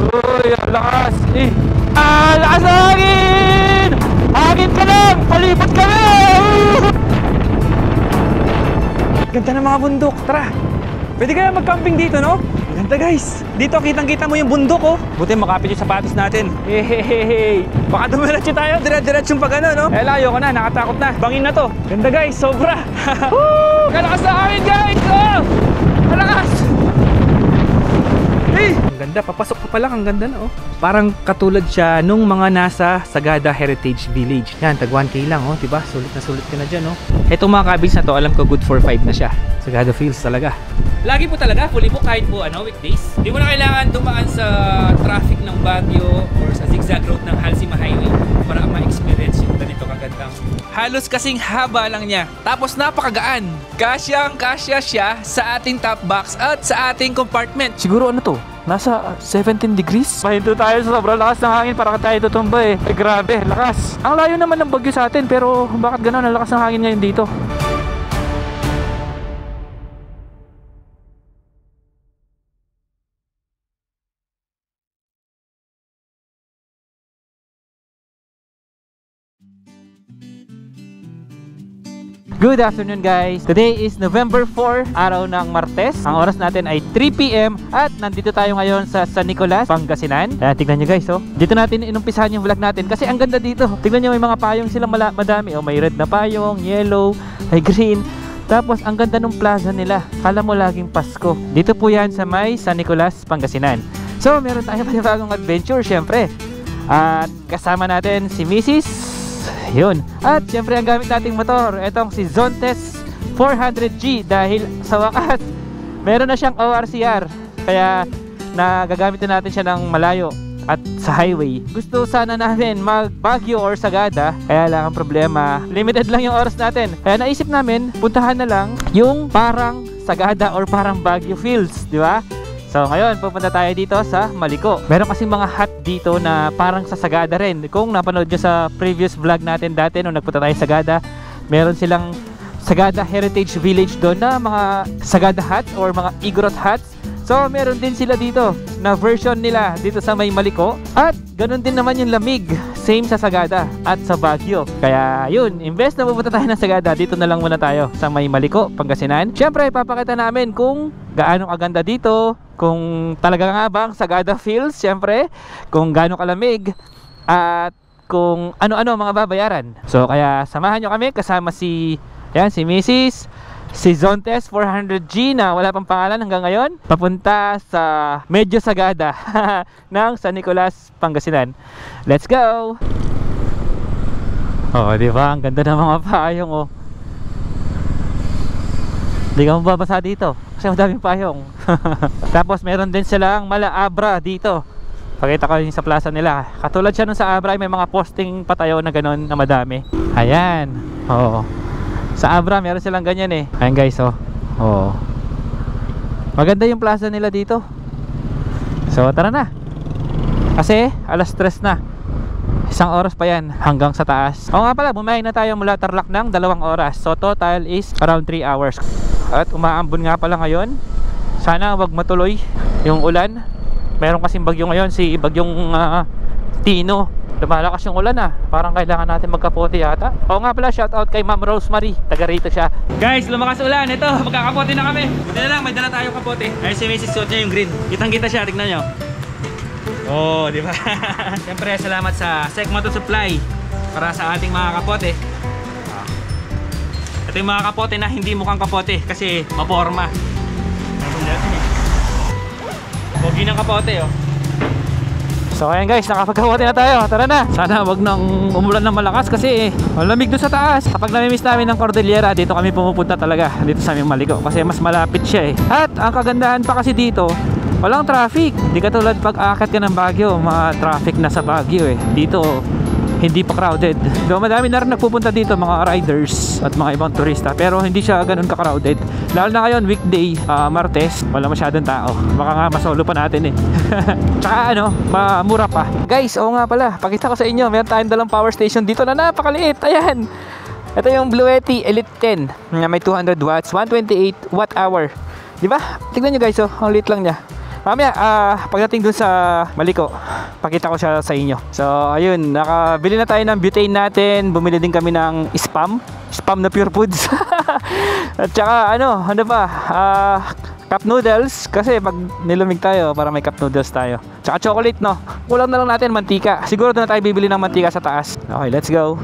Uy, ang lakas. Lakas ng hangin! Hangin ka lang! Palibot kami! Ganda ng mga bundok. Tara! Pwede kaya mag-camping dito, no? Ganda guys! Dito kitang-kita mo yung bundok, oh! Buti makapit yung sapatos natin. Hehehe! Baka dumiretso tayo, dire-diretsong pag ano, no? Eh, layo ko na, nakatakot na. Bangin na to. Ganda guys, sobra! Woo! Kalakas na amin guys! Oh! Kalakas! Ang ganda, papasok pa lang, ang ganda na, oh. Parang katulad siya nung mga nasa Sagada Heritage Village. Yan, tag 1K lang, oh, diba? Sulit ka na dyan, oh. Etong mga cabins na to, alam ko good for 5 na siya. Sagada feels talaga. Lagi po talaga, fully book kahit po weekdays. Hindi mo na kailangan dumaan sa traffic ng Baguio or sa zigzag road ng Halsima Highway para ma-experience yung ganito kagandang. Halos kasing haba lang niya. Tapos napakagaan. Kasyang-kasya siya sa ating top box at sa ating compartment. Siguro ano to? Nasa 17 degrees. Pahinto tayo sa sobrang lakas ng hangin para tayo tutumba eh. Ay grabe, lakas. Ang layo naman ng bagyo sa atin pero bakit gano'n ang lakas ng hangin ngayon dito? Good afternoon guys! Today is November 4, araw ng Martes. Ang oras natin ay 3 PM at nandito tayo ngayon sa San Nicolas, Pangasinan. Kaya tignan nyo guys, oh. Dito natin inumpisahan yung vlog natin kasi ang ganda dito. Tignan nyo, may mga payong silang madami. Oh, may red na payong, yellow, may green. Tapos ang ganda ng plaza nila. Kala mo laging Pasko. Dito po yan sa may San Nicolas, Pangasinan. So meron tayong panibagong adventure syempre. At kasama natin si Mrs. Yun. At syempre ang gamit nating motor, etong si Zontes 400G dahil sa wakas meron na siyang ORCR. Kaya nagagamit na natin siya ng malayo at sa highway. Gusto sana namin mag Baguio or Sagada, kaya lang ang problema, limited lang yung oras natin. Kaya naisip namin, puntahan na lang yung parang Sagada or parang Baguio feels, di ba? So ngayon, pupunta tayo dito sa Maliko. Meron kasing mga hut dito na parang sa Sagada rin. Kung napanood nyo sa previous vlog natin dati nung nagpunta tayo sa Sagada, meron silang Sagada Heritage Village doon na mga Sagada huts or mga Igorot huts. So meron din sila dito na version nila dito sa may Maliko. At ganun din naman yung lamig, same sa Sagada at sa Baguio. Kaya yun, imbes na pupunta tayo ng Sagada, dito na lang muna tayo sa may Maliko, Pangasinan. Siyempre ipapakita namin kung gaano kaganda dito, kung talaga nga bang Sagada feels, siyempre kung gaano kalamig, at kung ano-ano mga babayaran. So kaya samahan nyo kami kasama si Mrs. si Zontes 400G na wala pang pangalan hanggang ngayon, papunta sa medyo Sagada ng San Nicolas, Pangasinan. Let's go! Oh, di ba? Ang ganda ng mga payong, oh. Hindi ka mababasa dito kasi madaming payong. Tapos meron din silang mala Abra dito. Pakita ko yung sa plaza nila. Katulad siya nung sa Abra, may mga posting patayo na gano'n na madami. Ayan. Oo. Sa Abra meron silang ganyan eh. Ayan guys, oh. Oo. Maganda yung plaza nila dito. So tara na. Kasi alas 3 na. Isang oras pa yan hanggang sa taas. Oo nga pala, bumahin na tayo mula Tarlac ng 2 oras. So total is around 3 hours. At umaambon nga pala ngayon. Sana wag matuloy yung ulan. Meron kasing bagyo ngayon, si bagyong Tino. Lumalakas yung ulan ah. Parang kailangan natin magkapote yata. Oo nga pala, shout out kay Ma'am Rosemary. Taga rito siya. Guys, lumakas ulan. Ito, magkakapote na kami. Buti na lang, may dala tayong kapote. Ayun si Mrs. Suot niya yung green. Kitang-kita siya, tignan nyo. Oh, di ba? Siyempre, salamat sa Sec Moto Supply para sa ating mga kapote. Ito yung mga kapote na hindi mukhang kapote kasi maporma. Pogi ng kapote, oh. So ayan guys, nakapagkapote na tayo. Tara na. Sana wag nang umulan ng malakas kasi malamig doon sa taas. Kapag namimiss namin ng Cordillera, dito kami pumupunta talaga. Dito sa aming Maliko kasi mas malapit siya eh. At ang kagandahan pa kasi dito, walang traffic. Hindi katulad pag aakyat ka ng Baguio, mga traffic na sa Baguio eh. Dito hindi pa crowded. Though madami na rin nagpupunta dito, mga riders at mga ibang turista, pero hindi siya ganun ka-crowded. Lalo na ngayon, weekday, Martes, wala masyadong tao. Baka nga masolo pa natin eh. Tsaka ano, mura pa. Guys, oo nga pala, pakita ko sa inyo, meron tayong dalang power station dito na napakaliit. Ayan, ito yung Bluetti Elite 10 na may 200 watts, 128 watt hour. Diba? Tignan nyo guys, oh, ang liit lang niya. Mamaya, pagdating dun sa Maliko, pakita ko siya sa inyo. So, ayun, nakabili na tayo ng butane natin. Bumili din kami ng spam na Pure Foods. At saka, ano ba, cup noodles. Kasi pag nilumig tayo, para may cup noodles tayo. Tsaka chocolate, no? Kulang na lang natin mantika. Siguro doon na tayo bibili ng mantika sa taas. Okay, let's go.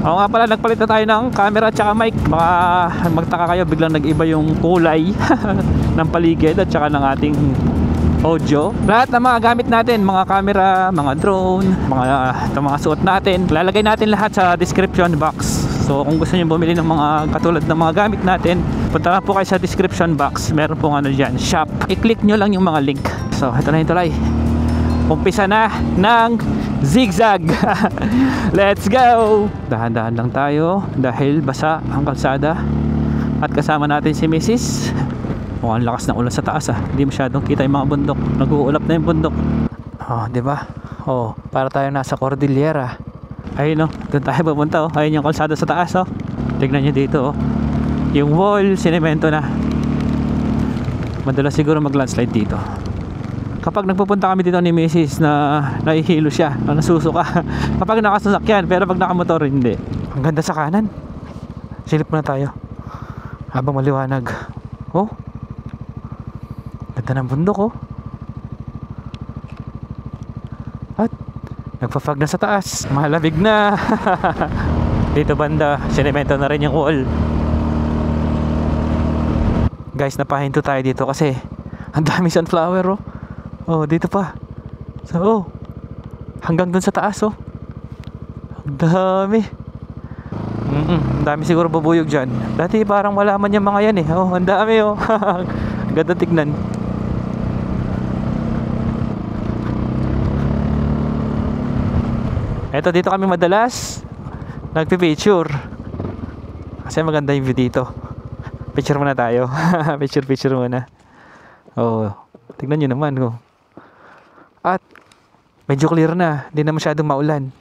Oo nga pala, nagpalit na tayo ng camera at saka mic. Baka magtaka kayo, biglang nag-iba yung kulay ng paligid at saka ng ating audio. Lahat ng mga gamit natin, mga camera, mga drone, mga suot natin, lalagay natin lahat sa description box. So kung gusto niyo bumili ng mga katulad ng mga gamit natin, punta lang po kayo sa description box. Meron pong ano dyan, shop. I-click nyo lang yung mga link. So ito na yung tulay. Umpisa na ng zigzag. Let's go. Dahan-dahan lang tayo dahil basa ang kalsada. At kasama natin si Mrs. Mukhang lakas ng ulan sa taas Hindi masyadong kita yung mga bundok. Nag-uulap na yung bundok. Oh, di ba? Oh, para tayo nasa Cordillera. Ayun doon tayo pupunta Ayun yung kalsada sa taas Tignan nyo dito Yung wall, sinemento na. Madalas siguro mag-landslide dito. Kapag nagpupunta kami dito ni Mrs. na nahihilo siya, nasusuka. Kapag nakasasakyan, pero pag nakamotor hindi. Ang ganda sa kanan. Silip muna tayo habang maliwanag. Oh, ganda ng bundok At nagpa-fog na sa taas. Malamig na. Dito banda, sinemento na rin yung wall. Guys, napahinto tayo dito kasi ang dami sunflower Oh, dito pa. So, hanggang dun sa taas Ang dami. Ang dami siguro bubuyog dyan. Dati parang wala man yung mga yan ang dami Ganda tignan. Eto, dito kami madalas nagpi-picture. Kasi maganda yung view dito. Picture muna tayo. Picture muna. Oh, tignan nyo naman At medyo clear na, hindi na masyadong maulan.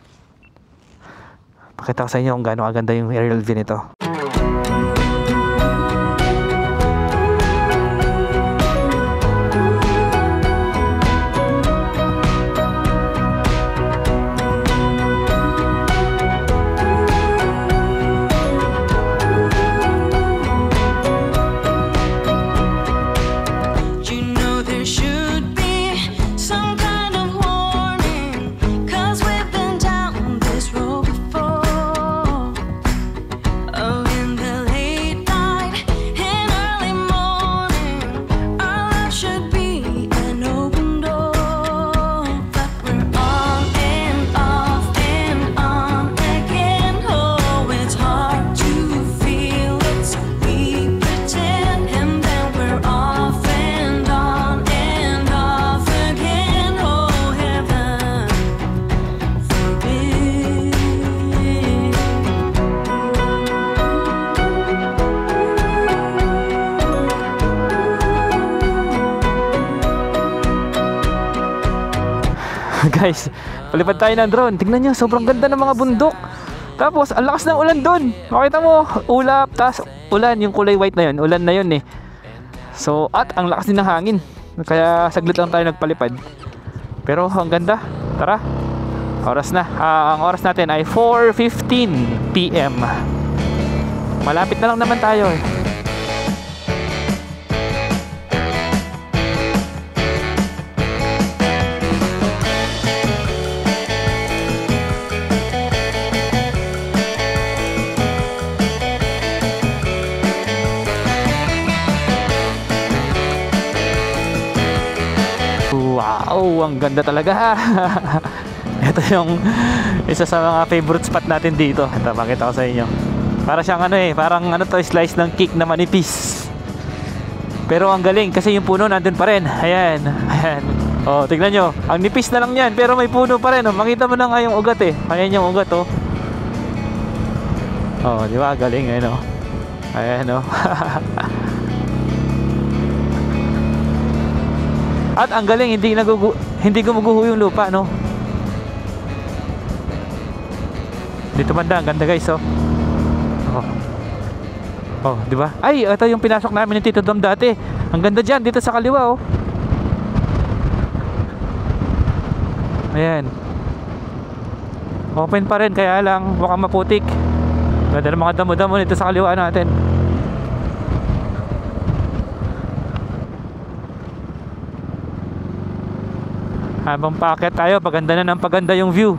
Pakita ko sa inyo kung gaano kaganda yung aerial view nito. Guys, palipad tayo ng drone. Tingnan nyo, sobrang ganda ng mga bundok. Tapos, ang lakas ng ulan dun. Makita mo, ulap, tas ulan, yung kulay white na yun. Ulan na yun So, at ang lakas din ng hangin. Kaya saglit lang tayo nagpalipad. Pero, ang ganda. Tara, oras na. Ang oras natin ay 4:15 PM. Malapit na lang naman tayo Wow, ang ganda talaga. Ito yung isa sa mga favorite spot natin dito. Ito, pakita ko sa inyo. Para siyang parang slice ng cake na manipis. Pero ang galing kasi yung puno nandun pa rin. Ayan. Oh, tignan nyo. Ang nipis na lang yan, pero may puno pa rin. Makita mo na nga yung ugat Ayan yung ugat Oh, di ba? Galing Ayan At ang galing, hindi gumuguho yung lupa, Dito banda, ang ganda guys, Oh, di ba? Ay, ito yung pinasok namin ni Tito Dom dati. Ang ganda diyan dito sa kaliwa, Ayan. Open pa rin, kaya lang mukhang maputik. Ganda ng mga damo-damo nito sa kaliwa natin. Habang paakyat tayo, paganda na ng paganda yung view.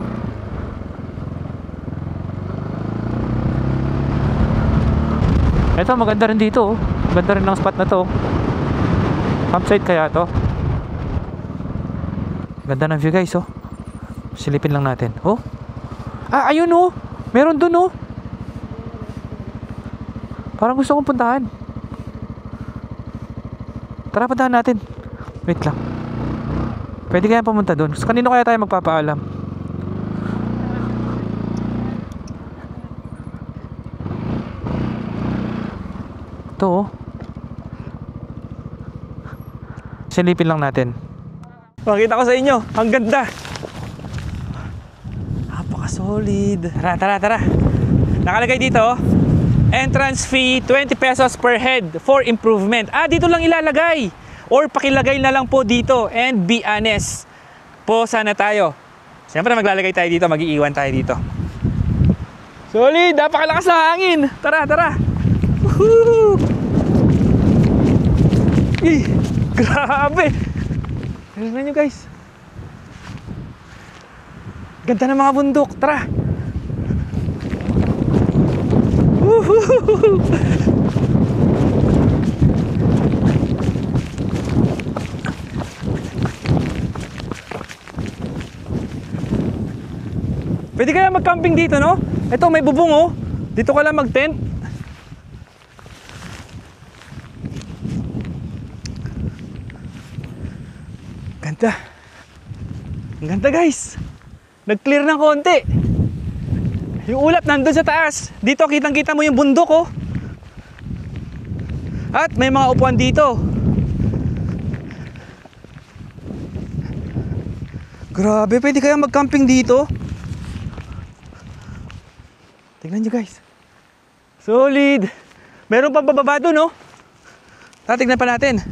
Ito, maganda rin dito, oh. Ganda rin ng spot na to. Campsite kaya to. Ganda ng view, guys, oh. Silipin lang natin. Oh. Ah, ayun, oh. Meron dun, oh. Parang gusto kong puntahan. Tara, puntahan natin. Wait lang. Pwede kaya pumunta dun? Kanino kaya tayo magpapaalam? Ito, oh. Silipin lang natin. Makita ko sa inyo, ang ganda. Napaka-solid. Tara, tara, tara. Nakalagay dito, oh. Entrance fee 20 pesos per head for improvement. Ah, dito lang ilalagay. Or pakilagay na lang po dito. And be honest po sana tayo. Siyempre maglalagay tayo dito, mag-iiwan tayo dito. Solid, napakalakas ng hangin. Tara, tara. Woohoo! Grabe. Tignan nyo, guys. Ganda ng mga bundok. Tara. Woohoo! Pwede kaya mag-camping dito, no? Ito, may bubong, oh. Dito ka lang mag-tent. Ganda. Ang ganda, guys. Nag-clear ng konti. Yung ulap nandun sa taas. Dito, kitang-kita mo yung bundok, oh. At may mga upuan dito. Grabe, pwede kaya mag-camping dito? Tingnan nyo, guys. Solid. Meron pang bababa doon, no? Tatignan pa natin.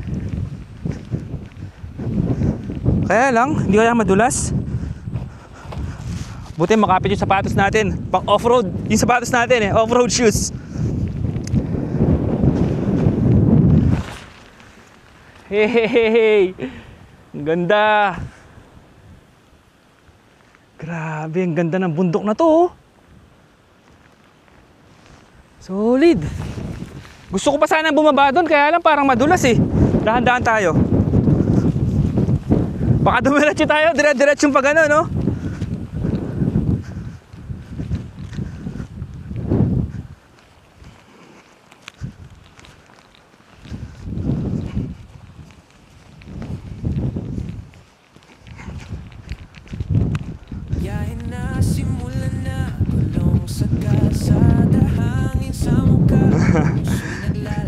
Kaya lang, hindi kaya madulas. Buti makapit yung sapatos natin. Pang off-road. Yung sapatos natin, eh. Off-road shoes. Hey! Ang ganda. Grabe, ang ganda ng bundok na to, oh. Solid. Gusto ko pa sana bumaba doon, kaya lang parang madulas, eh. Dahan-dahan tayo. Baka dumiretso tayo, dire-diretso yung pag ano, no?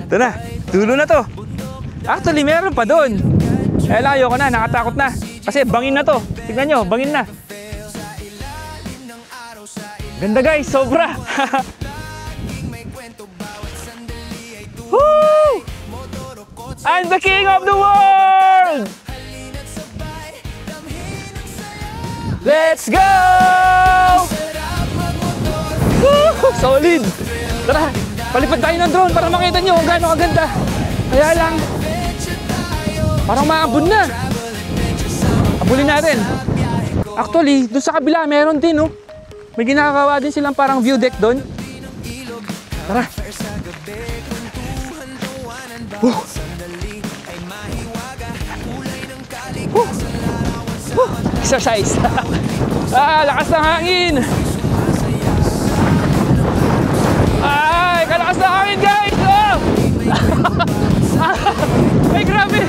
Ito na, dulo na to. Actually, meron pa doon. Eh, layo ko na, nakatakot na. Kasi bangin na to. Tignan nyo, bangin na. Ganda, guys, sobra. Woo! I'm the king of the world! Let's go! Woo! Solid! Tara, palipad tayo ng drone para makita nyo kung gaano kaganda. Kaya lang, parang maabon na. Abulin natin. Actually, doon sa kabila meron din, no? May ginagawa din silang parang view deck doon. Tara. Exercise. Lakas ng hangin. Ay, kalakas ng hangin, guys. Oh! Ay, grabe.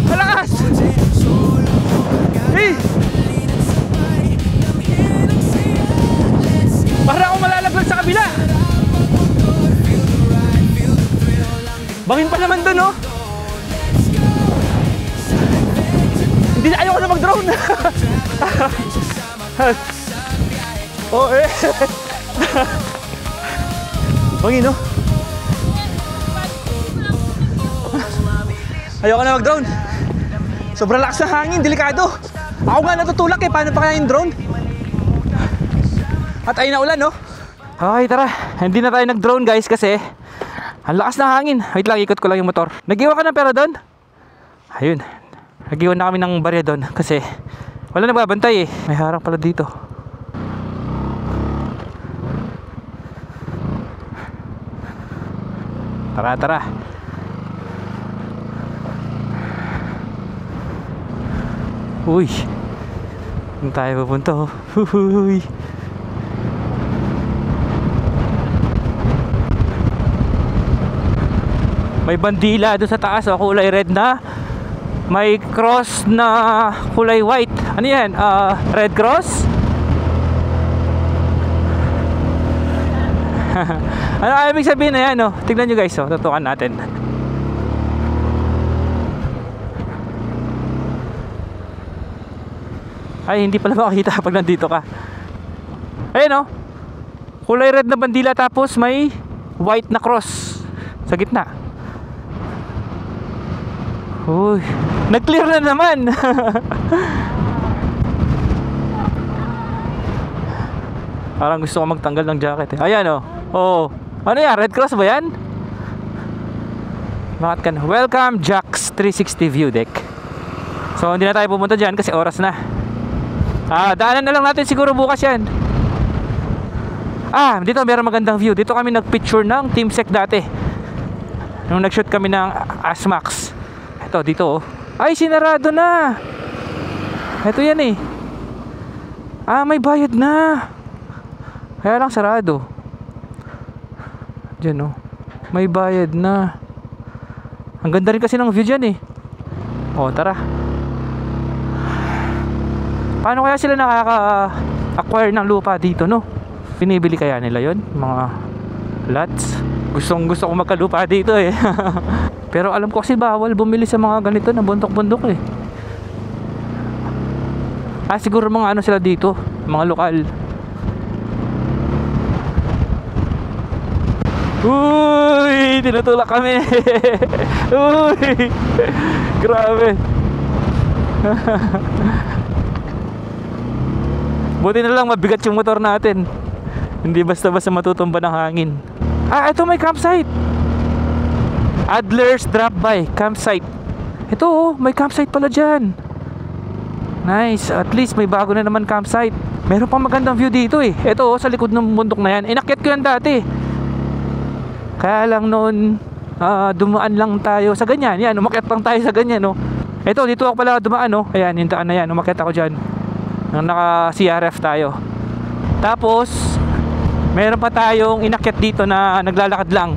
Kalakas. Hey. Para akong malalaglag sa kabila. Bangin pa naman doon, oh. Hindi na, ayoko na mag-drone. Oh, eh. Bangin, oh. Ayoko na mag-drone. Sobrang lakas ng hangin, delikado. Ako nga natutulak eh, paano pa kaya yung drone? At ayun na ulan, no? Okay, tara. Hindi na tayo nag-drone guys kasi ang lakas ng hangin. Wait lang, ikot ko lang yung motor. Nag-iwan ka ng pera doon? Ayun. Nag-iwan na kami ng barya doon kasi wala na babantay eh. May harang pala dito. Tara, tara. Uy. Saan tayo pupunta oh? Uy. May bandila doon sa taas oh, kulay red na. May cross na kulay white. Ano yan? Red cross? Ano ibig sabihin na yan oh? Tignan nyo guys oh, tutukan natin. Ay hindi pala makikita pag nandito ka. Ayun oh, kulay red na bandila tapos may white na cross sa gitna. Uy, nag-clear na naman. Parang gusto ko magtanggal ng jacket eh. Ayan oh. Oh, ano yan? Red Cross ba yan? Bakit ka na? Welcome Jack's 360 View Deck. So hindi na tayo pumunta dyan kasi oras na. Daanan na lang natin siguro bukas yan. Dito meron magandang view. Dito kami nagpicture ng Team Sec dati nung nag-shoot kami ng Asmax. Ito, dito oh. Ay, sinarado na. Ito yan eh. May bayad na. Kaya lang sarado. Diyan oh. May bayad na. Ang ganda rin kasi ng view dyan eh. Oh, tara. Paano kaya sila nakaka-acquire ng lupa dito, no? Pinibili kaya nila yon, mga lots? Gusto ko magkalupa dito eh. Pero alam ko kasi bawal bumili sa mga ganito na bundok-bundok eh. Siguro mga ano sila dito, mga lokal. Uy, tinutulak kami. Uy, grabe. Buti na lang mabigat yung motor natin. Hindi basta-basta matutumba ng hangin. Ito may campsite. Adler's Drop-By Campsite. Ito oh, may campsite pala dyan. Nice, at least may bago na naman campsite. Meron pang magandang view dito eh. Ito oh, sa likod ng bundok na yan. Inakyat ko yan dati. Kaya lang noon dumaan lang tayo sa ganyan. Yan, umakyat lang tayo sa ganyan oh. Ito, dito ako pala dumaan oh. Ayan, yung daan na yan, umakyat ako dyan. Naka CRF tayo. Tapos meron pa tayong inakyat dito na naglalakad lang.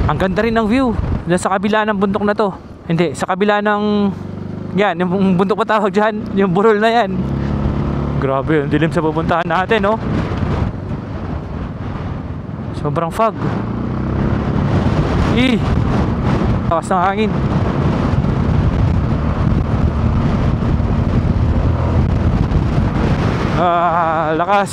Ang ganda rin ng view sa kabila ng bundok na to. Hindi, sa kabila ng yan, yung bundok pa tawag dyan, yung burol na yan. Grabe, yung dilim sa pupuntahan natin, no? Sobrang fog. Lakas ng hangin. Lakas.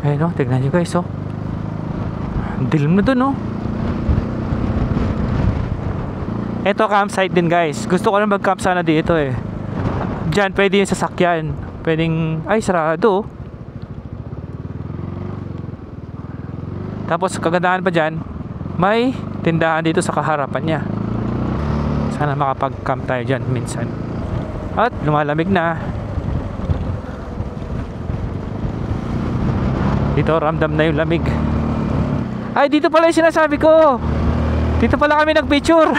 Ayun oh, tignan nyo guys oh. Dilim na dun oh. Ito campsite din guys. Gusto ko na mag-camp sana dito eh. Diyan pwede yung sasakyan. Pwedeng, sarado oh. Tapos kagandahan pa dyan, may tindahan dito sa kaharapan niya. Sana makapag-camp tayo dyan minsan. At lumalamig na. Dito ramdam na yung lamig. Dito pala yung sinasabi ko. Dito pala kami nagpicture.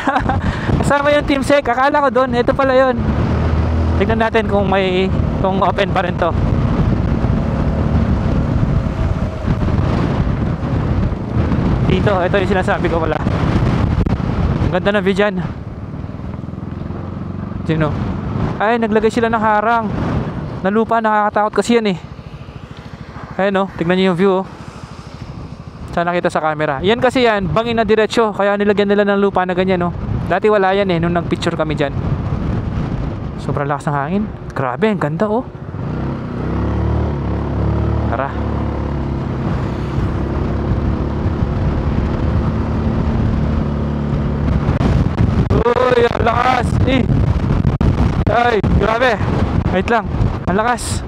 Kasama yung Team Sec. Akala ko doon, ito pala yun. Tignan natin kung open pa rin to. Dito, ito yung sinasabi ko pala. Ang ganda ng view dyan. Sino? Naglagay sila ng harang na lupa, nakakatakot kasi yan eh. Ayun oh, tignan nyo yung view oh. Sana nakita sa camera. Yan kasi yan, bangin na diretsyo. Kaya nilagyan nila ng lupa na ganyan oh. Dati wala yan eh, nung nagpicture kami dyan. Sobrang lakas ng hangin. Grabe, ang ganda oh. Tara. Uy, ang lakas. Ay, grabe. Wait lang, ang lakas.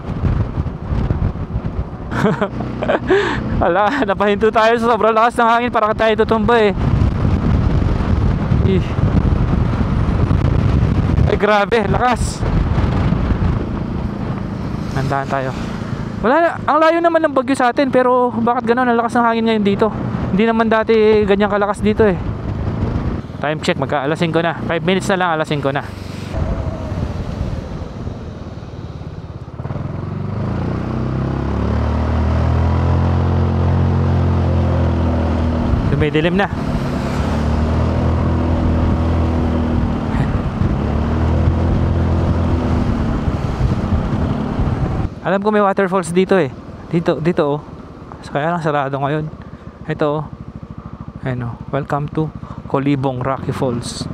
Ala, napahinto tayo sa sobrang lakas ng hangin. Para tayo tutumba eh. Ay, grabe, lakas. Nandahan tayo. Wala, ang layo naman ng bagyo sa atin. Pero bakit gano'n ang lakas ng hangin ngayon dito? Hindi naman dati ganyan kalakas dito eh. Time check, magka alas 5 na. 5 minutes na lang, alas 5 na. Dumidilim na. Alam ko may waterfalls dito eh. Dito oh. Kaya lang sarado ngayon. Ito oh. Ayun oh. Welcome to Colibong Rocky Falls.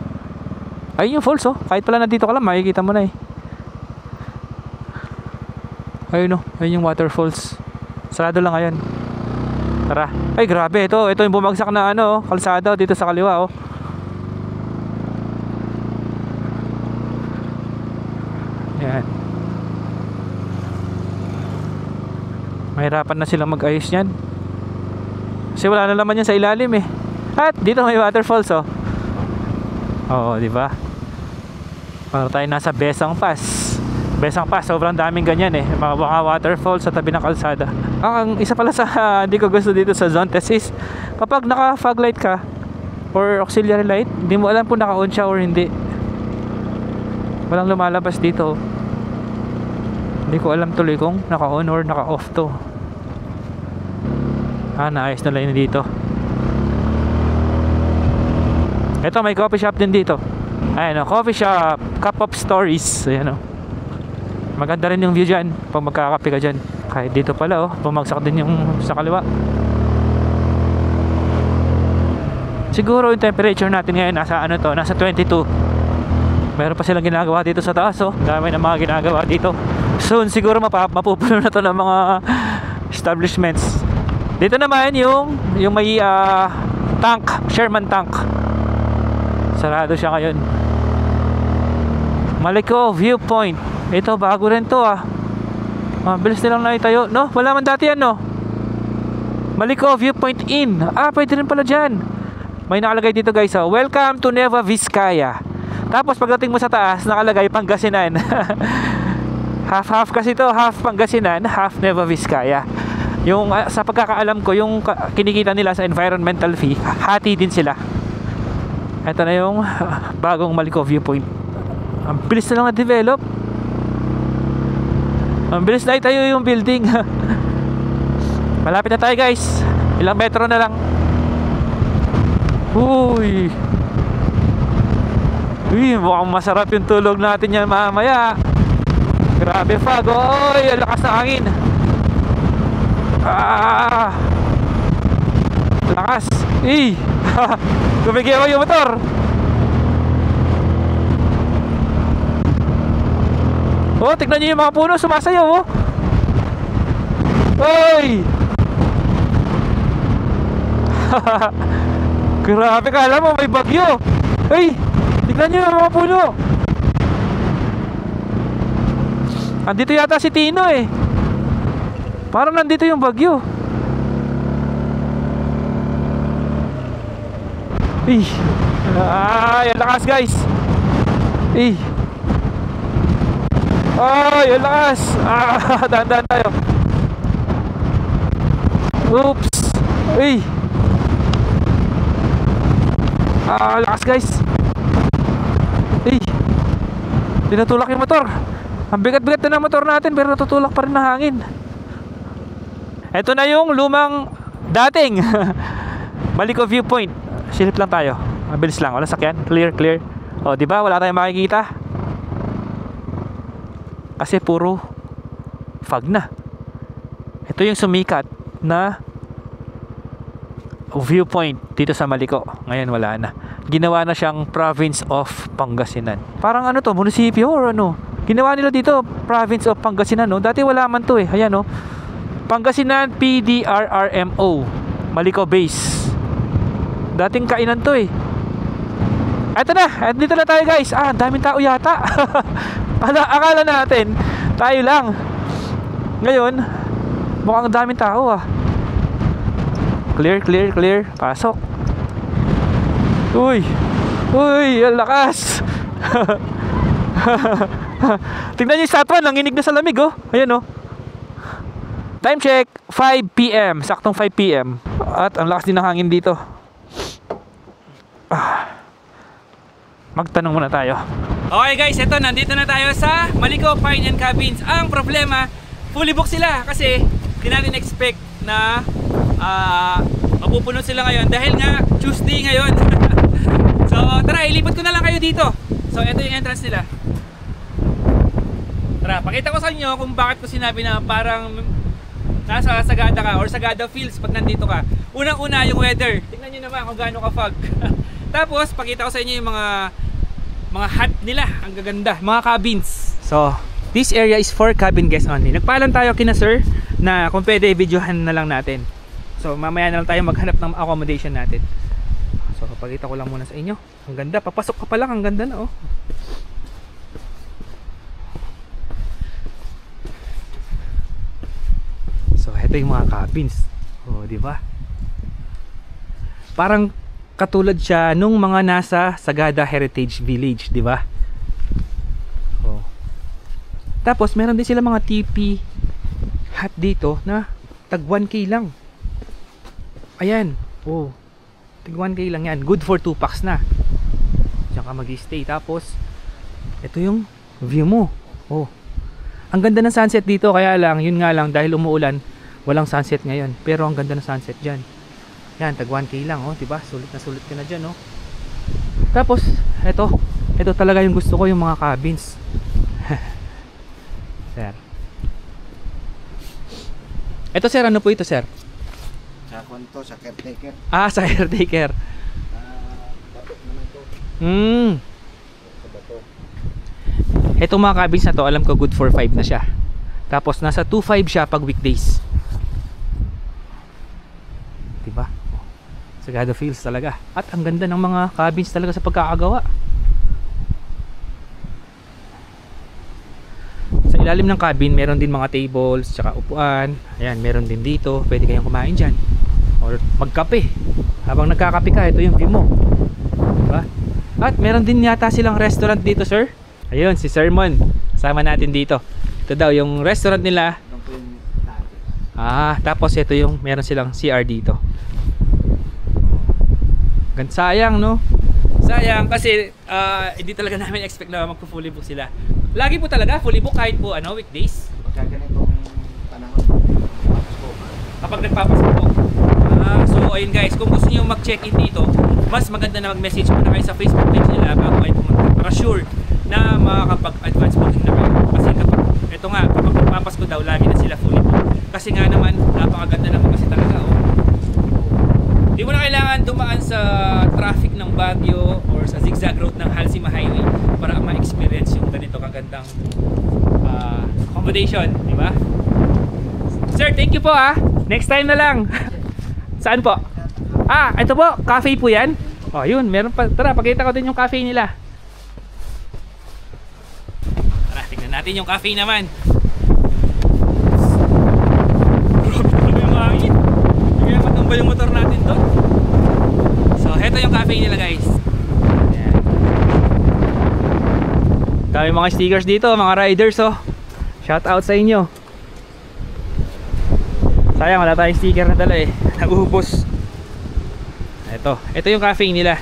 Ayun yung falls oh. Kahit pala nandito ka lang, makikita mo na eh. Ayun oh. Ayun yung waterfalls. Sarado lang ngayon. Tara. Ay grabe, ito yung bumagsak na ano, kalsada dito sa kaliwa oh. Yan. Mahirapan na silang mag-ayos yan. Kasi wala na naman yan sa ilalim eh. At dito may waterfalls oh. Oo, di ba? Para tayo nasa Besang Pass. Besang Pass, sobrang daming ganyan eh. Mga waterfalls sa tabi ng kalsada. Ang isa pala sa hindi ko gusto dito sa Zontes is kapag naka fog light ka or auxiliary light, hindi mo alam kung naka-on siya or hindi. Walang lumalabas dito. Hindi ko alam tuloy kung naka-on or naka-off to. Naayos na lang dito. Ito may coffee shop din dito. Ayan o, coffee shop, Cup of Stories. Ayan o. Maganda rin yung view dyan pag magkakape ka dyan. Kahit dito pala oh, bumagsak din yung sa kaliwa. Siguro yung temperature natin ngayon nasa ano to, nasa 22. Meron pa silang ginagawa dito sa taas oh. Dami ng mga ginagawa dito. Soon siguro mapupuno na to ng mga establishments. Dito naman yung may tank, Sherman tank. Sarado siya ngayon. Maliko Viewpoint. Ito bago rin to ah. Bilis nilang naitayo. No, wala man dati yan no. Maliko Viewpoint Inn. Pwede rin pala dyan. May nakalagay dito guys oh. Welcome to Nueva Vizcaya. Tapos pagdating mo sa taas, nakalagay Pangasinan. Half-half kasi to. Half Pangasinan, half Nueva Vizcaya. Yung sa pagkakaalam ko, yung kinikita nila sa environmental fee, hati din sila. Ito na yung bagong Maliko Viewpoint. Ang bilis na lang na-develop. Ang bilis na itayo yung building. Malapit na tayo guys. Ilang metro na lang. Uy, mukhang masarap yung tulog natin yan mamaya. Grabe fog. Oy, ang lakas ng hangin. Lakas. Gumigil yung motor. Oh, tignan nyo yung mga puno sumasayaw oh. Oy. Grabe, kala mo may bagyo. Ay, tignan nyo yung mga puno. Andito yata si Tino eh. Parang nandito yung bagyo. Ay, ang lakas guys. Ay, ang lakas. Dahan-dahan tayo. Oops. Lakas guys. Tinutulak yung motor. Ang bigat-bigat na ng motor natin, pero natutulak pa rin ng hangin. Ito na yung lumang dating Maliko Viewpoint. Silip lang tayo. Mabilis lang, wala sakyan. Clear. O, di ba? Wala tayong makikita. Kasi puro fog na. Ito yung sumikat na viewpoint dito sa Maliko. Ngayon wala na. Ginawa na siyang Province of Pangasinan. Parang ano to, munisipyo or ano? Ginawa nila dito Province of Pangasinan, no? Dati wala man to eh. Ayan, no? Pangasinan PDRRMO Maliko Base. Dating kainan to eh. Eto na, dito na tayo guys. Ang daming tao yata. Akala natin tayo lang. Ngayon mukhang daming tao ah. Clear. Pasok. Uy, ang lakas. Tingnan niyo yung statwa, nanginig na sa lamig oh. Ayan oh. Time check, 5 PM. Saktong 5 PM. At ang lakas din ng hangin dito. Magtanong muna tayo. Okay guys, eto, nandito na tayo sa Maliko Pine and Cabins. Ang problema, fully booked sila kasi di natin expect na mapupuno sila ngayon dahil nga Tuesday ngayon. So tara, ilipat ko na lang kayo dito. So eto yung entrance nila. Tara, pakita ko sa inyo kung bakit ko sinabi na parang nasa Sagada ka or Sagada Fields pag nandito ka. Unang-una yung weather. Tingnan nyo naman kung gaano ka-fog. Tapos pakita ko sa inyo yung mga hut nila. Ang gaganda, mga cabins. So this area is for cabin guests only. Nagpaalam tayo kina sir na kung pwede videohan na lang natin. So mamaya na lang tayo maghanap ng accommodation natin. So pakita ko lang muna sa inyo. Ang ganda, papasok ka pa lang, ang ganda na oh. So ito yung mga cabins. Oh, di ba? Parang katulad siya nung mga nasa Sagada Heritage Village, di ba? Oh. Tapos meron din sila mga TP hut dito na tag 1K lang. Ayan. Oh. Tag 1K lang yan. Good for 2 packs na. Diyan ka mag-stay. Tapos ito yung view mo. Oh. Ang ganda ng sunset dito, kaya lang, yun nga lang, dahil umuulan, walang sunset ngayon. Pero ang ganda ng sunset dyan. Yan, tag 1K lang, oh, diba? Sulit ka na dyan, oh. Tapos, ito talaga yung gusto ko, yung mga cabins. Sir. Ito, sir, ano po ito, sir? Sa kwanto, sa caretaker. Ah, sa caretaker. Bato naman to. Sa bato. Itong mga cabins na to, alam ko good for 5 na siya. Tapos nasa 2.5 siya pag weekdays. Diba? Sagada Fields talaga. At ang ganda ng mga cabins talaga sa pagkakagawa. Sa ilalim ng cabin, meron din mga tables, tsaka upuan. Ayan, meron din dito. Pwede kayong kumain dyan. Or magkape. Habang nagkakape ka, ito yung view mo. Diba? At meron din yata silang restaurant dito, sir. Ayun, si Sermon. Kasama natin dito. Ito daw yung restaurant nila. Tapos ito yung meron silang CR dito. Sayang, no? Sayang kasi hindi talaga namin expect na magpo-fully book sila. Lagi po talaga fully book kahit po weekdays. Pagka ganitong panahon, Kapag nagpapasko po. So ayun guys, kung gusto niyo mag-check-in dito, mas maganda na mag-message muna kayo sa Facebook page nila bago kayo pumunta para sure na makakapag-advance booking na kayo. Kasi kapag magpapasko daw, lagi na sila fully book. Kasi nga naman, napakaganda naman kasi talaga, oh. Di mo na kailangan dumaan sa traffic ng Baguio or sa zigzag road ng Halsima Highway para ma-experience yung ganito kagandang accommodation, di ba? Sir, thank you po ah. Next time na lang. Saan po? Ito po, cafe po yan. Oh, yun, meron pa. Tara, pakita ko din yung cafe nila. Tara, tignan natin yung cafe naman. Grabe yung hangin. Kaya matumba yung motor natin doon. So, heto yung cafe nila guys. Ayan. Dami mga stickers dito, mga riders oh. Shout out sa inyo. Sayang wala tayong sticker na dala eh. Naguhubos. Ito yung cafe nila.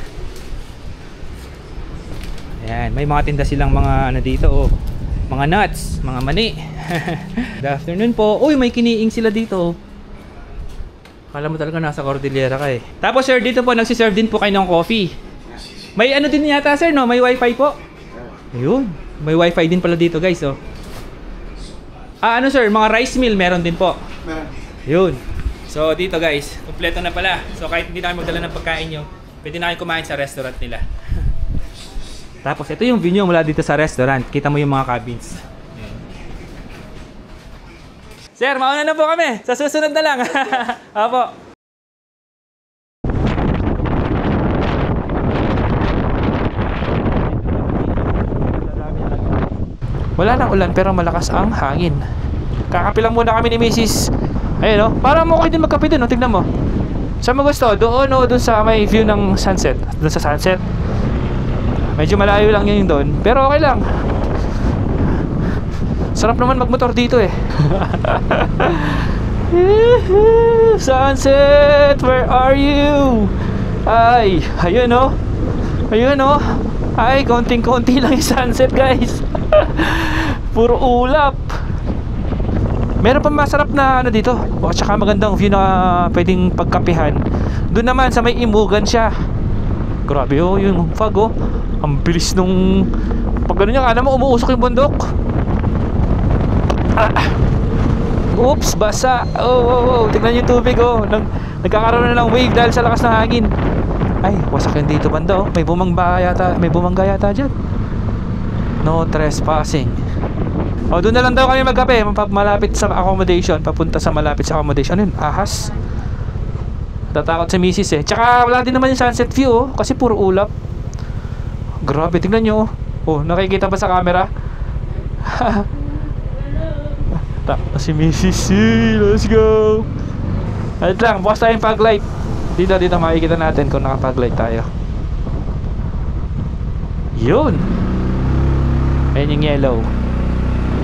Ayan, may mga tinda silang mga ano dito oh. Mga nuts, mga mani. Good afternoon po. Uy, may kiniing sila dito oh. Kala mo talaga nasa Cordillera ka eh. Tapos sir, dito po nagsiserve din po kayo ng coffee. May ano din yata sir no? May wifi po. Ayun, may wifi din pala dito guys oh. Ano sir, mga rice meal meron din po. Yun. So dito guys, kompleto na pala. So kahit hindi na kayo magdala ng pagkain nyo, pwede na kayo kumain sa restaurant nila. Tapos ito yung view nyo mula dito sa restaurant. Kita mo yung mga cabins. Sir, mauna na po kami. Sa susunod na lang. Apo. Wala nang ulan pero malakas ang hangin. Kakape lang muna kami ni Mrs. Ayun, no? Para mo okay din magkape dun, no? Tignan mo. Saan mo gusto? Doon o doon sa may view ng sunset? Doon sa sunset. Medyo malayo lang yun doon. Pero okay lang. Sarap naman magmotor dito eh. Sunset, where are you? Ay, ayun o. Ayun o. Ay, konting-konti lang yung sunset guys. Puro ulap. Meron pa masarap na ano dito. O, tsaka magandang view na pwedeng pagkapihan. Doon naman sa may imugan siya. Grabe oh, yung fog oh. Ang bilis nung pag gano'n niya, kala mo umuusok yung bundok. Oops, basa. Oh. Tignan yung tubig oh. Nagkakaroon na ng wave dahil sa lakas ng hangin. Ay, wasak yun dito banda oh. May bumangga yata dyan. No trespassing. O, doon na lang daw kami magkape. Malapit sa accommodation. Papunta sa malapit sa accommodation. Ano yun? Ahas. Tatakot si Mrs. eh. Tsaka wala din naman yung sunset view oh. Kasi puro ulap. Grabe, tingnan nyo oh. Oh, nakikita ba sa camera? Takot si Mrs. Let's go. Wait lang, bukas tayong fog light. Dito makikita natin kung naka-fog light tayo. Yun. Ayan yung yellow.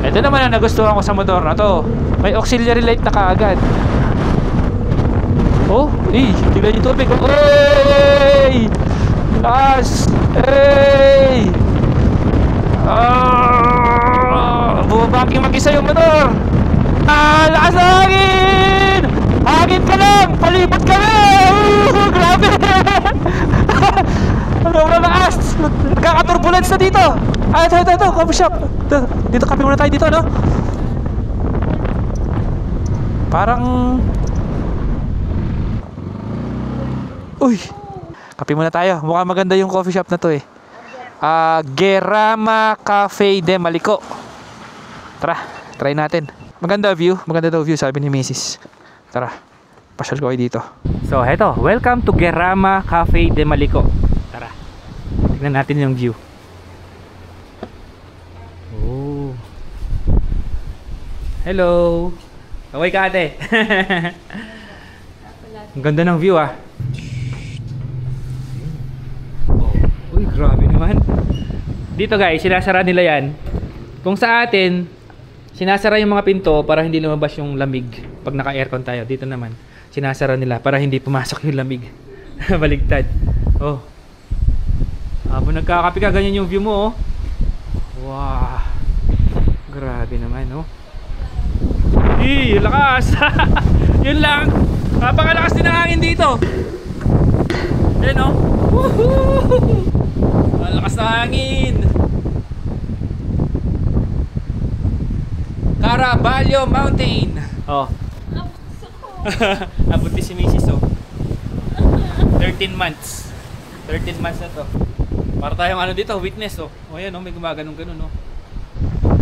Ito naman ang nagustuhan ko sa motor na to. May auxiliary light na kaagad. Oh, tignan yung tubig. Hey! Lakas! Hey! Bumabaking mag-isa yung motor. Lakas na hangin! Hangin ka lang! Palipot kami! Grabe! Sobrang lakas! Nagkaka-turbulence na dito! Ito, coffee shop. Dito, kape muna tayo dito, no? Parang... Uy! Kape muna tayo. Mukhang maganda yung coffee shop na to eh. Gerama Cafe de Malico. Tara, try natin. Maganda daw view, sabi ni Mrs. Tara, pasyal ko kayo dito. So, heto. Welcome to Gerama Cafe de Malico. Tara, tignan natin yung view. Hello. Kaway ka ate. Ang ganda ng view ah. Uy, grabe naman. Dito guys, sinasara nila yan. Kung sa atin, sinasara yung mga pinto para hindi lumabas yung lamig. Pag naka-aircon tayo, dito naman, sinasara nila para hindi pumasok yung lamig. Baligtad. Oh. Habang nagkakape ka, ganyan yung view mo oh. Wow. Grabe naman oh. Lakas. Yun lang. Napakalakas din ang hangin dito. Ayan o. Malakas na hangin. Caraballo Mountain. Oh. Abuti si Mrs. oh. 13 months. 13 months na to. Para tayong ano dito, witness oh. O ayan oh, may gumaganong-ganon oh.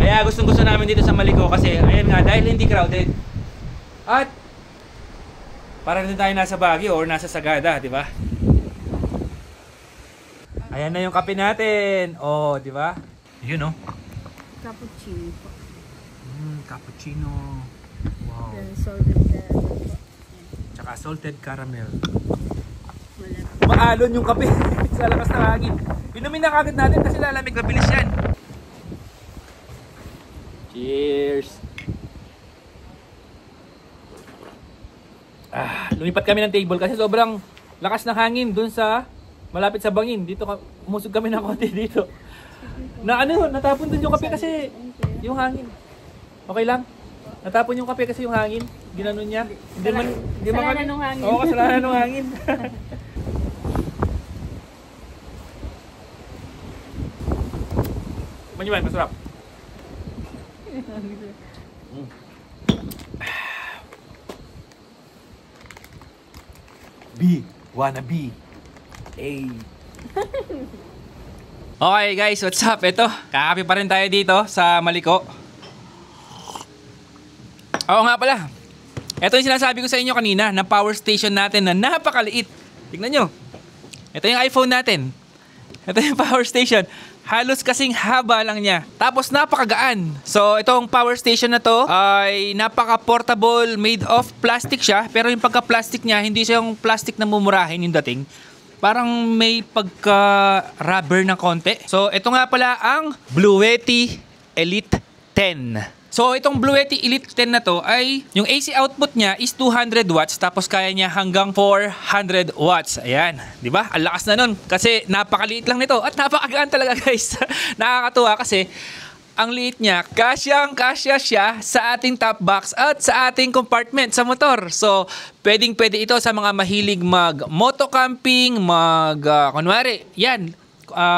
Kaya gusto namin dito sa Malico kasi ayan nga, dahil hindi crowded. At para din tayo nasa Baguio or nasa Sagada, di ba? Ayan na yung kape natin. Oh, di ba? Yun oh. Cappuccino po. Cappuccino. Wow. Then salted caramel. Tsaka salted caramel. Wala. Maalon yung kape sa lakas ng hangin. Inumin na kagad natin kasi lalamig na bilis yan. Cheers! Lumipat kami ng table kasi sobrang lakas ng hangin dun sa malapit sa bangin. Dito umusog kami ng konti dito. Na ano, natapon dun yung kape kasi yung hangin. Okay lang? Natapon yung kape kasi yung hangin. Ginanon niya. Kasalanan ng hangin. Oo, kasalanan ng hangin. Manyuman, masarap. B, wanna be A. Okay guys, what's up? Ito, kakape pa rin tayo dito sa Malico. Oo nga pala. Ito yung sinasabi ko sa inyo kanina na power station natin na napakaliit. Tignan nyo. Ito yung iPhone natin. Ito yung power station. Halos kasing haba lang niya. Tapos napakagaan. So itong power station na to ay napaka-portable, made of plastic siya. Pero yung pagka-plastic niya, hindi siya yung plastic na mumurahin yung dating. Parang may pagka-rubber na konti. So ito nga pala ang Bluetti Elite 10. So itong Bluetti Elite 10 na to ay yung AC output niya is 200 watts tapos kaya niya hanggang 400 watts. Ayan, 'di ba? Ang lakas na nun kasi napakaliit lang nito at napakagaan talaga guys. Nakakatuwa kasi ang liit niya, kasyang-kasya siya sa ating top box at sa ating compartment sa motor. So, pwedeng-pwede ito sa mga mahilig mag-moto camping, kunwari, yan,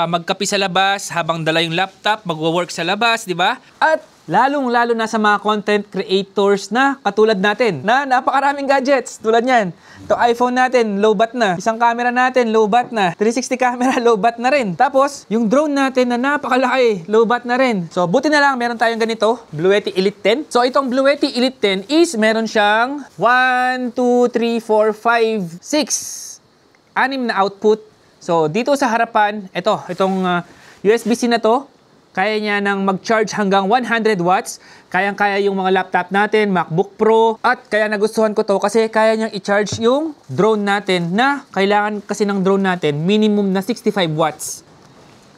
magkapi sa labas habang dala yung laptop, magwo-work sa labas, di ba? At lalong-lalo na sa mga content creators na katulad natin, na napakaraming gadgets tulad niyan. Ito iPhone natin, low bat na. Isang camera natin, low bat na. 360 camera, low bat na rin. Tapos, yung drone natin na napakalaki, low bat na rin. So, buti na lang meron tayong ganito, Bluetti Elite 10. So, itong Bluetti Elite 10 is meron siyang 1, 2, 3, 4, 5, 6. 6 na output. So, dito sa harapan, itong USB-C na to, kaya niya nang mag-charge hanggang 100 watts. Kayang-kaya yung mga laptop natin, MacBook Pro. At kaya nagustuhan ko to kasi kaya niyang i-charge yung drone natin na kailangan kasi ng drone natin minimum na 65 watts.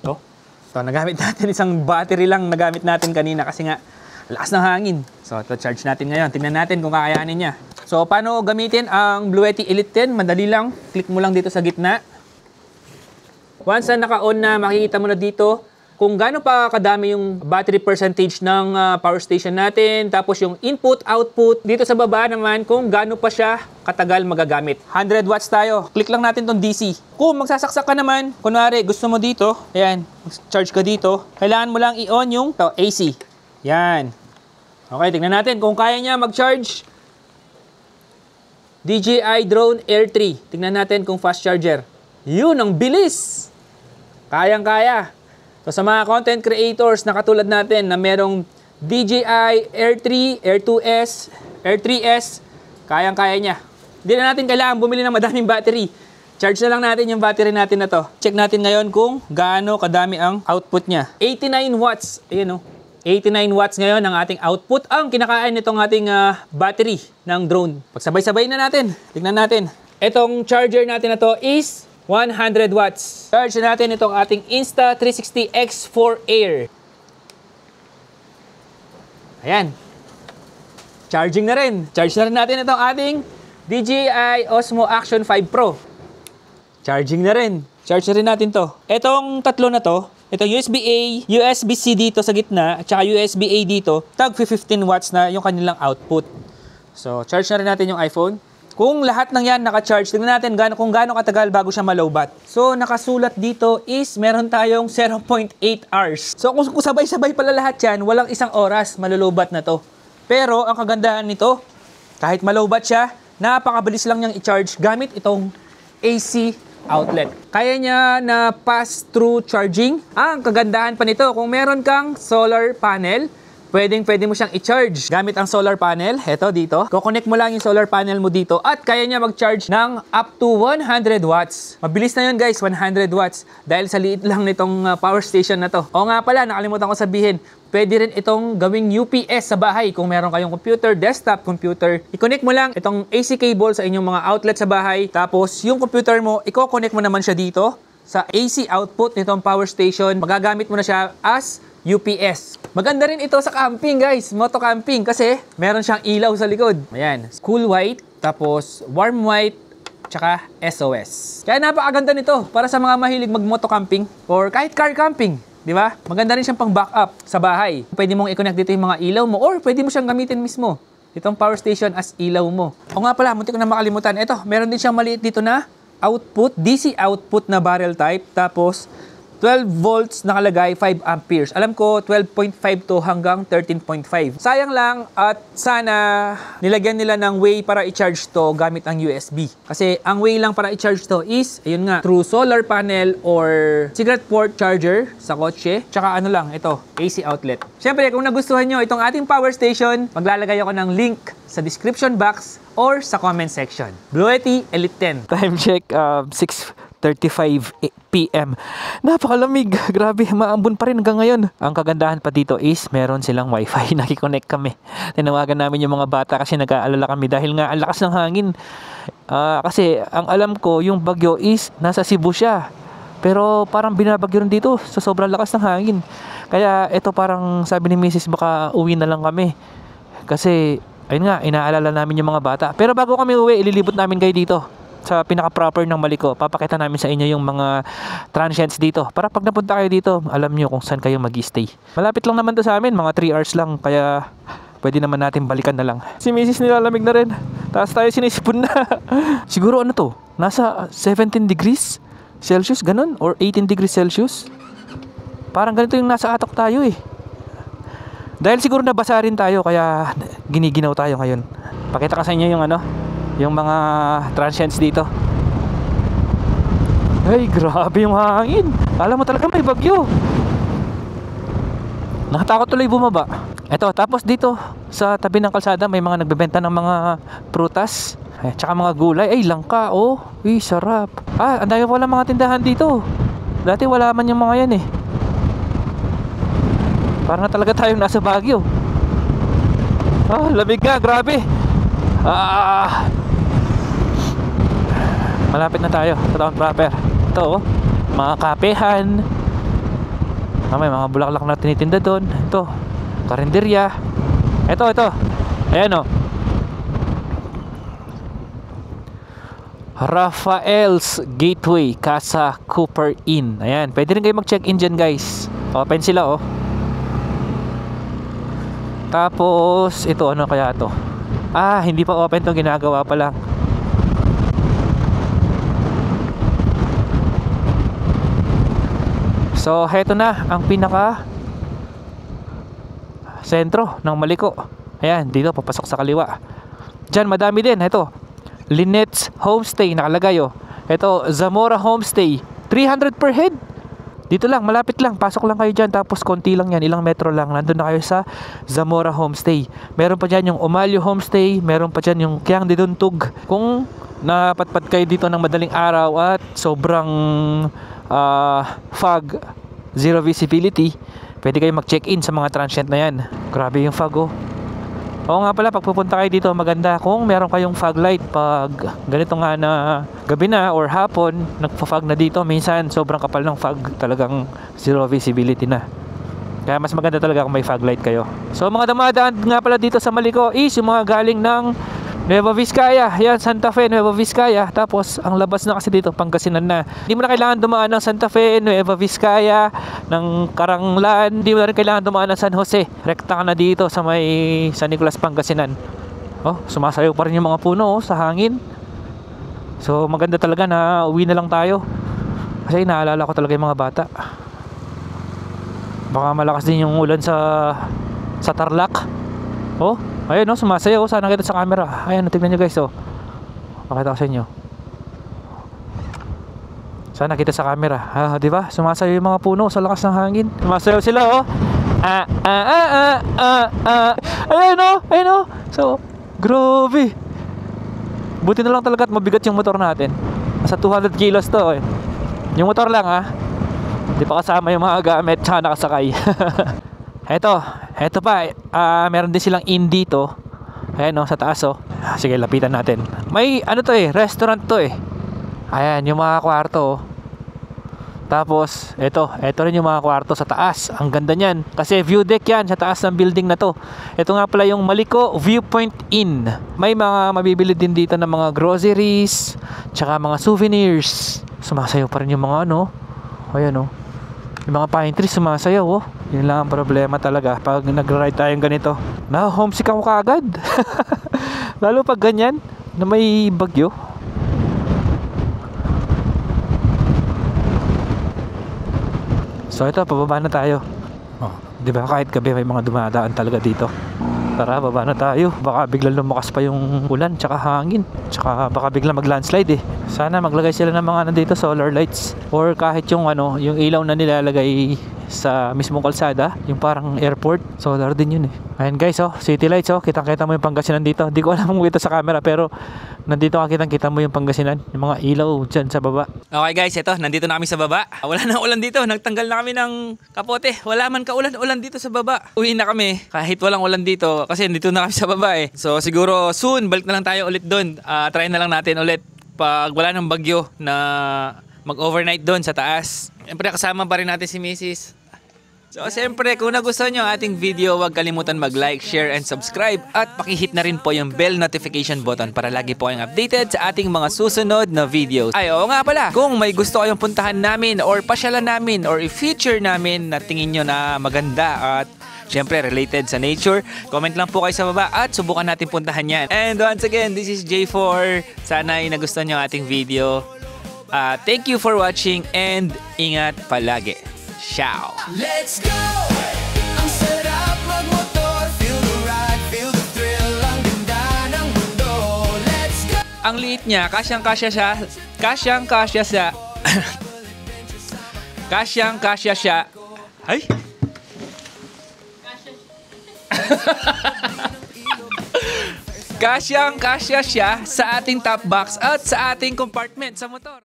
So nagamit natin isang battery lang nagamit natin kanina kasi nga lakas ng hangin. So ito charge natin ngayon. Tingnan natin kung kakayanin niya. So paano gamitin ang Bluetti Elite 10? Madali lang. Click mo lang dito sa gitna. Once na naka-on na, makikita mo na dito kung gaano pa kadami yung battery percentage ng power station natin. Tapos yung input, output. Dito sa baba naman kung gaano pa siya katagal magagamit. 100 watts tayo. Click lang natin tong DC. Kung magsasaksak ka naman, kunwari gusto mo dito, ayan, charge ka dito, kailangan mo lang i-on yung AC. Yan. Okay, tingnan natin kung kaya niya mag-charge. DJI Drone Air 3. Tingnan natin kung fast charger. Yun, ang bilis! Kayang-kaya. So sa mga content creators na katulad natin na merong DJI Air 3, Air 2S, Air 3S, kayang-kaya niya. Hindi na natin kailangan bumili ng madaming battery. Charge na lang natin yung battery natin na to. Check natin ngayon kung gaano kadami ang output niya. 89 watts. Ayan o. 89 watts ngayon ang ating output. Ang kinakain nitong ating battery ng drone. Pagsabay-sabay na natin. Tingnan natin. Itong charger natin na to is 100 watts. Charge natin itong ating Insta360 X4 Air. Ayan. Charging na rin. Charge na rin natin itong ating DJI Osmo Action 5 Pro. Charging na rin. Charge na rin natin to. Itong tatlo na to, itong USB-A, USB-C dito sa gitna, at saka USB-A dito, tag 15 watts na yung kanilang output. So, charge na rin natin yung iPhone. Kung lahat ng yan naka-charge, tingnan natin kung gaano katagal bago siya malowbat. So, nakasulat dito is meron tayong 0.8 hours. So, kung sabay-sabay pala lahat yan, walang isang oras malulowbat na to. Pero, ang kagandahan nito, kahit malowbat siya, napakabilis lang niyang i-charge gamit itong AC outlet. Kaya niya na pass-through charging. Ang kagandahan pa nito, kung meron kang solar panel, pwede mo siyang i-charge gamit ang solar panel. Heto dito. Kukonek mo lang yung solar panel mo dito at kaya niya mag-charge ng up to 100 watts. Mabilis na yun guys, 100 watts. Dahil sa liit lang nitong power station na to. O nga pala, nakalimutan ko sabihin, pwede rin itong gawing UPS sa bahay. Kung meron kayong computer, desktop computer, i-connect mo lang itong AC cable sa inyong mga outlet sa bahay. Tapos yung computer mo, i-connect mo naman siya dito sa AC output nitong power station. Magagamit mo na siya as UPS. Maganda rin ito sa camping guys, moto camping kasi meron siyang ilaw sa likod. Ayan, cool white, tapos warm white, tsaka SOS. Kaya napakaganda nito para sa mga mahilig mag-moto camping or kahit car camping. Di ba? Maganda rin siyang pang backup sa bahay. Pwede mong i-connect dito yung mga ilaw mo or pwede mo siyang gamitin mismo. Itong power station as ilaw mo. O nga pala, muntik ko na makalimutan. Ito, meron din siyang maliit dito na output, DC output na barrel type. Tapos, 12 volts nakalagay, 5 amperes. Alam ko 12.5 to hanggang 13.5. Sayang lang at sana nilagyan nila ng way para i-charge to gamit ang USB. Kasi ang way lang para i-charge to is, ayun nga, through solar panel or cigarette port charger sa kotse. Tsaka ano lang, ito, AC outlet. Siyempre, kung nagustuhan nyo itong ating power station, maglalagay ako ng link sa description box or sa comment section. Bluetti Elite 10. Time check, 6:35 PM. Napakalamig. Grabe, maambon pa rin hanggang ngayon. Ang kagandahan pa dito is meron silang wifi. Nakikonnect kami. Tinawagan namin yung mga bata kasi nag-aalala kami dahil nga ang lakas ng hangin. Kasi ang alam ko, yung bagyo is nasa Cebu siya. Pero parang binabagyo rin dito sa sobrang lakas ng hangin. Kaya ito parang sabi ni Mrs. baka uwi na lang kami. Kasi ayun nga, inaalala namin yung mga bata. Pero bago kami uwi, ililibot namin kayo dito sa pinaka-proper ng Maliko. Papakita namin sa inyo yung mga transients dito. Para pag napunta kayo dito, alam nyo kung saan kayo mag-stay. Malapit lang naman to sa amin, mga 3 hours lang. Kaya pwede naman natin balikan na lang. Si Mrs. nilalamig na rin. Tapos tayo sinisipon na. Siguro ano to? Nasa 17 degrees Celsius, ganun? Or 18 degrees Celsius? Parang ganito yung nasa atok tayo eh. Dahil siguro nabasa rin tayo, kaya giniginaw tayo ngayon. Pakita ka sa inyo yung ano, yung mga transients dito. Ay, grabe yung hangin. Alam mo talaga may bagyo. Nakatakot tuloy bumaba. Eto, tapos dito sa tabi ng kalsada may mga nagbebenta ng mga prutas, tsaka mga gulay. Ay, langka, oh. Uy, sarap. Ang dami pala mga tindahan dito. Dati wala man yung mga yan eh. Parang na talaga tayong nasa Baguio. Lamig nga, grabe. Malapit na tayo sa town proper. Ito, oh, mga kapehan. May mga bulaklak na tinitinda doon. Ito, karinderya. Ito. Ayan, oh. Rafael's Gateway, Casa Cooper Inn. Ayan, pwede rin kayo mag-check-in dyan, guys. Open sila, oh. Tapos, ito, ano kaya to? Hindi pa open to, ginagawa pa lang. So, heto na ang pinaka sentro ng Maliko. Ayan, dito papasok sa kaliwa. Diyan, madami din. Ito, Lynette's Homestay, nakalagay, oh. Ito, Zamora Homestay, 300 per head. Dito lang, malapit lang. Pasok lang kayo dyan. Tapos konti lang yan. Ilang metro lang. Nandun na kayo sa Zamora Homestay. Meron pa dyan yung Omalio Homestay. Meron pa dyan yung Kiang de Duntug. Kung napatpat kayo dito ng madaling araw at sobrang fog, zero visibility, pwede kayo mag-check-in sa mga transient na yan. Grabe yung fog, oh. Oo nga pala, pag pupunta kayo dito, maganda kung meron kayong fog light. Pag ganito nga na gabi na or hapon, nagpa-fog na dito, minsan sobrang kapal ng fog, talagang zero visibility na. Kaya mas maganda talaga kung may fog light kayo. So mga damadaan nga pala dito sa Maliko is yung mga galing ng Nueva Vizcaya. Yan, Santa Fe, Nueva Vizcaya. Tapos ang labas na kasi dito, Pangasinan na. Hindi mo na kailangan dumaan ng Santa Fe, Nueva Vizcaya, ng Karanglan. Hindi mo na rin kailangan dumaan ng San Jose. Rekta ka na dito sa may San Nicolas, Pangasinan. Oh, sumasayaw pa rin yung mga puno, oh, sa hangin. So maganda talaga na uwi na lang tayo. Kasi naalala ko talaga yung mga bata. Baka malakas din yung ulan sa Tarlac. Oh, ayun, no, sumasayaw. Sana kita sa camera. Ayan, tignan nyo, guys, oh. Pakita ko sa inyo. Sana kita sa camera. Di ba? Sumasayaw yung mga puno sa lakas ng hangin. Sumasayaw sila, oh. Ayun, oh. Ayun, oh. So, grabe. Buti na lang talaga at mabigat yung motor natin. Nasa 200 kilos to, eh. Yung motor lang, ha. Di pa kasama yung mga gamit tsaka nakasakay. Eto pa, meron din silang inn dito. Ayan, oh, sa taas, oh. Sige, lapitan natin. May ano to eh, restaurant to eh. Ayan, yung mga kwarto, oh. Tapos, eto rin yung mga kwarto sa taas. Ang ganda niyan. Kasi view deck yan sa taas ng building na to. Ito nga pala yung Maliko Viewpoint Inn. May mga mabibili din dito ng mga groceries, tsaka mga souvenirs. Sumasayaw pa rin yung mga ano. Ayan, oh. Yung mga pine trees sumasayaw, oh. Yun lang ang problema talaga pag nag-ride tayong ganito. Homesick ako kaagad. Lalo pag ganyan na may bagyo. So ito, pababa na tayo. Oh, di ba kahit gabi may mga dumadaan talaga dito. Tara, baba na tayo. Baka biglang lumakas pa yung ulan, tsaka hangin. Tsaka baka biglang mag-landslide eh. Sana maglagay sila ng mga dito solar lights. Or kahit yung yung ilaw na nilalagay sa mismong kalsada, yung parang airport, solar din yun eh. Ayan guys, city lights, kitang-kita mo yung Pangasinan dito. Hindi ko alam kung kita sa camera, pero nandito kitang-kita mo yung Pangasinan, yung mga ilaw dyan sa baba. Okay guys, ito, nandito na kami sa baba. Wala na ulan dito, nagtanggal na kami ng kapote. Wala man kaulan-ulan dito sa baba. Uwi na kami, kahit walang ulan dito, kasi nandito na kami sa baba eh. So siguro soon, balik na lang tayo ulit doon. Try na lang natin ulit pag wala ng bagyo na mag-overnight doon sa taas. Siyempre kasama pa rin natin si Mrs. So siyempre kung nagustuhan nyo ang ating video, huwag kalimutan mag-like, share, and subscribe. At pakihit na rin po yung bell notification button para lagi po kayong updated sa ating mga susunod na videos. Ay, oo nga pala, kung may gusto kayong puntahan namin or pasyalan namin or i-feature namin na tingin nyo na maganda at siyempre related sa nature, comment lang po kayo sa baba at subukan natin puntahan yan. And once again, this is J4. Sana ay nagustuhan nyo ang ating video. Thank you for watching and ingat palagi. Ciao! Let's go! Ang sarap magmotor, feel the ride, feel the thrill, ang ganda ng mundo. Let's go! Ang liit niya, kasyang-kasya siya. Kasyang-kasya siya. Kasyang-kasya siya. Ay! Kasyang-kasya siya sa ating top box at sa ating compartment sa motor.